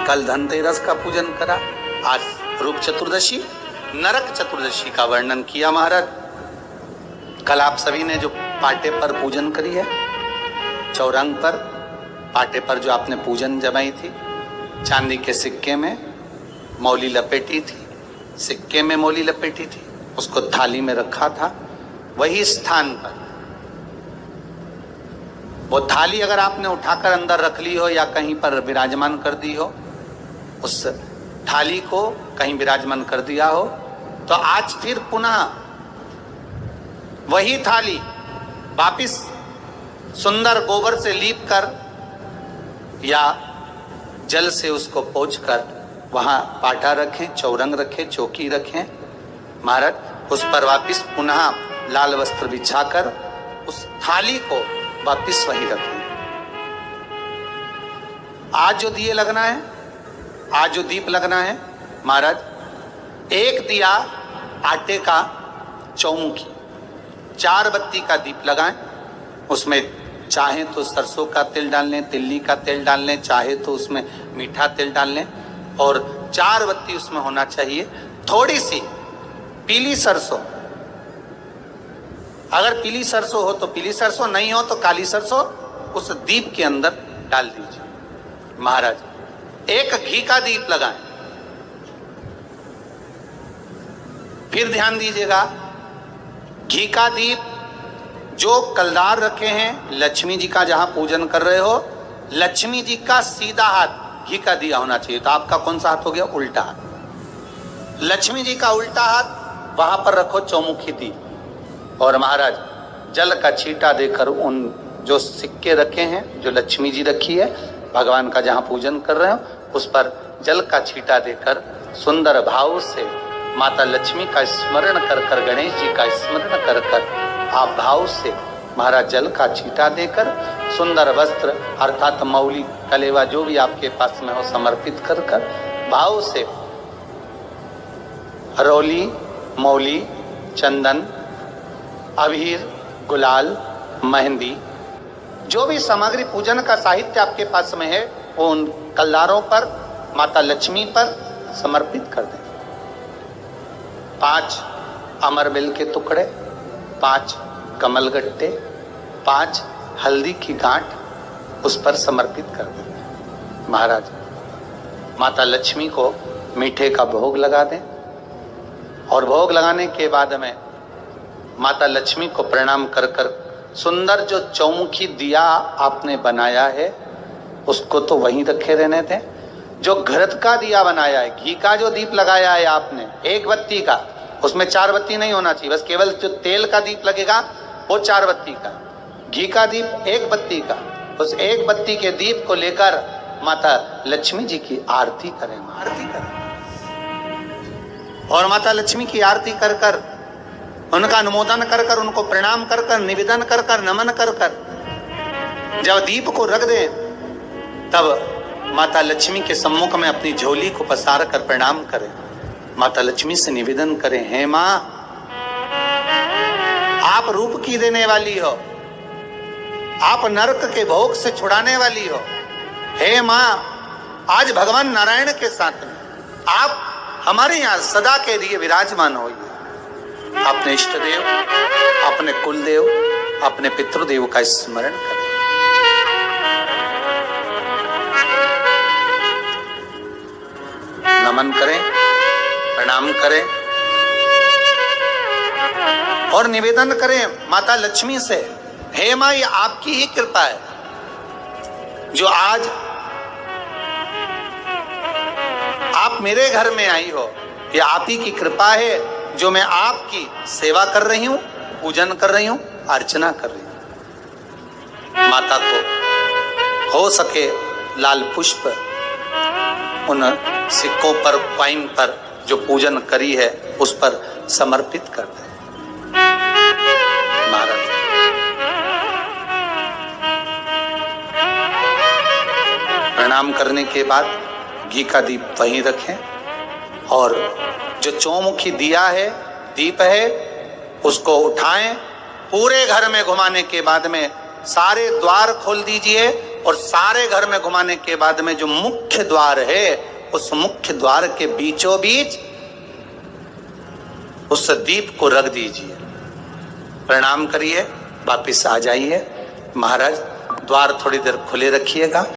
कल धनतेरस का पूजन करा, आज रूप चतुर्दशी, नरक चतुर्दशी का वर्णन किया महाराज। कल आप सभी ने जो पाटे पर पूजन करी है, चौरंग पर पाटे पर जो आपने पूजन जमाई थी, चांदी के सिक्के में मौली लपेटी थी, सिक्के में मौली लपेटी थी, उसको थाली में रखा था, वही स्थान पर वो थाली अगर आपने उठाकर अंदर रख ली हो या कहीं पर विराजमान कर दी हो, उस थाली को कहीं विराजमान कर दिया हो, तो आज फिर पुनः वही थाली वापिस सुंदर गोबर से लीप कर या जल से उसको पोंछकर वहां पाटा रखें, चौरंग रखें, चौकी रखें महाराज, उस पर वापिस पुनः लाल वस्त्र बिछाकर उस थाली को वापिस वही रखें। आज जो दिए लगना है, आज जो दीप लगना है महाराज, एक दिया आटे का चौमुखी, 4 बत्ती का दीप लगाएं, उसमें चाहे तो सरसों का तेल डाल लें, तिल्ली का तेल डाल लें, चाहे तो उसमें मीठा तेल डाल लें, और 4 बत्ती उसमें होना चाहिए। थोड़ी सी पीली सरसों, अगर पीली सरसों हो तो पीली सरसों, नहीं हो तो काली सरसों उस दीप के अंदर डाल दीजिए महाराज। एक घी का दीप लगाएं। फिर ध्यान दीजिएगा, घी का दीप जो कलदार रखे हैं, लक्ष्मी जी का जहां पूजन कर रहे हो, लक्ष्मी जी का सीधा हाथ घी का दिया होना चाहिए। तो आपका कौन सा हाथ हो गया? उल्टा हाथ। लक्ष्मी जी का उल्टा हाथ वहां पर रखो चौमुखी दीप, और महाराज जल का छींटा देकर उन जो सिक्के रखे हैं, जो लक्ष्मी जी रखी है, भगवान का जहां पूजन कर रहे हो, उस पर जल का छींटा देकर सुंदर भाव से माता लक्ष्मी का स्मरण कर कर, गणेश जी का स्मरण कर कर, आप भाव से महाराज जल का छींटा देकर सुंदर वस्त्र अर्थात मौली कलेवा जो भी आपके पास में हो समर्पित कर कर भाव से हरौली, मौली, चंदन, अबीर, गुलाल, मेहंदी, जो भी सामग्री पूजन का साहित्य आपके पास में है, वो उन कलदारों पर, माता लक्ष्मी पर समर्पित कर दें। 5 अमरबेल के टुकड़े, 5 कमलगट्टे, 5 हल्दी की गांठ उस पर समर्पित कर दें महाराज। माता लक्ष्मी को मीठे का भोग लगा दें, और भोग लगाने के बाद में माता लक्ष्मी को प्रणाम कर कर सुंदर जो चौमुखी दिया आपने बनाया है उसको तो वहीं रखे रहने दें। जो घृत का दिया बनाया है, घी का जो दीप लगाया है आपने 1 बत्ती का, उसमें 4 बत्ती नहीं होना चाहिए, बस केवल जो तेल का दीप लगेगा वो 4 बत्ती का, घी का दीप 1 बत्ती का, उस 1 बत्ती के दीप को लेकर माता लक्ष्मी जी की आरती करें, आरती करें, और माता लक्ष्मी की आरती कर कर, उनका अनुमोदन कर कर, उनको प्रणाम कर कर, निवेदन कर कर, नमन कर कर जब दीप को रख दें, तब माता लक्ष्मी के सम्मुख में अपनी झोली को पसार कर प्रणाम करें। माता लक्ष्मी से निवेदन करें, हे मां, आप रूप की देने वाली हो, आप नरक के भोग से छुड़ाने वाली हो। हे मां, आज भगवान नारायण के साथ में आप हमारे यहाँ सदा के लिए विराजमान होइए। अपने इष्ट देव, अपने कुल देव, अपने पितृदेव का स्मरण करें। नमन करें, प्रणाम करें, और निवेदन करें माता लक्ष्मी से, हे मां, ये आपकी ही कृपा है जो आज आप मेरे घर में आई हो। ये आप ही की कृपा है जो मैं आपकी सेवा कर रही हूं, पूजन कर रही हूं, अर्चना कर रही हूं। माता को हो सके लाल पुष्प उन सिक्कों पर, कॉइन पर जो पूजन करी है उस पर समर्पित कर दें महाराज। प्रणाम करने के बाद घी का दीप वहीं रखें, और जो चौमुखी दिया है, दीप है, उसको उठाएं, पूरे घर में घुमाने के बाद में सारे द्वार खोल दीजिए और सारे घर में घुमाने के बाद में जो मुख्य द्वार है, उस मुख्य द्वार के बीचों बीच उस दीप को रख दीजिए, प्रणाम करिए, वापिस आ जाइए। महाराज द्वार थोड़ी देर खुले रखिएगा।